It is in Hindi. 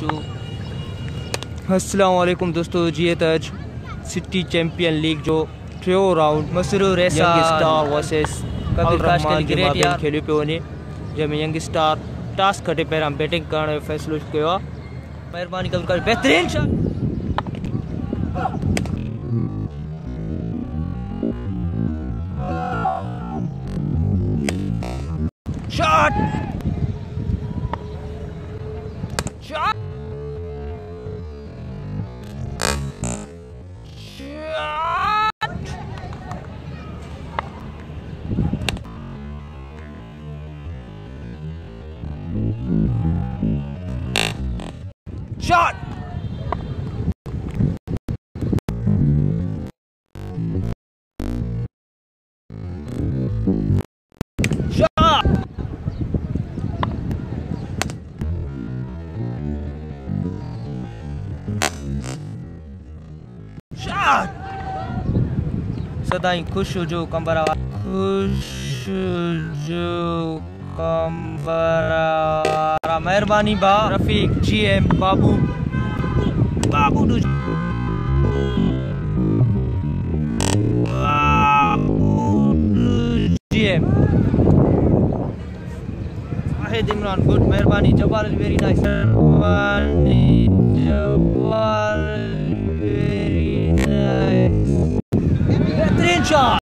टू। अस्सलाम वालेकुम दोस्तों, जी तज सिटी चैंपियन लीग जो trio round Masroor star versus Rahman के माबेन खेलियो पियो वञे, जंहिंमें यंग स्टार टॉस खटे पहिरां बैटिंग करण जो फ़ैसिलो कयो आहे। महिरबानी करे बेहतरीन शॉट। शॉट शॉट शॉट सदाई खुश हुजो कंबरा, खुश हुजो कंबरा। मेहरबानी बा रफीक जीएम बाबू बाबू जीएम वाहिद इमरान गुड। मेहरबानी जब्बार वेरी नाइस। मेहरबानी जब्बार वेरी नाइस। बेहतरीन शॉट।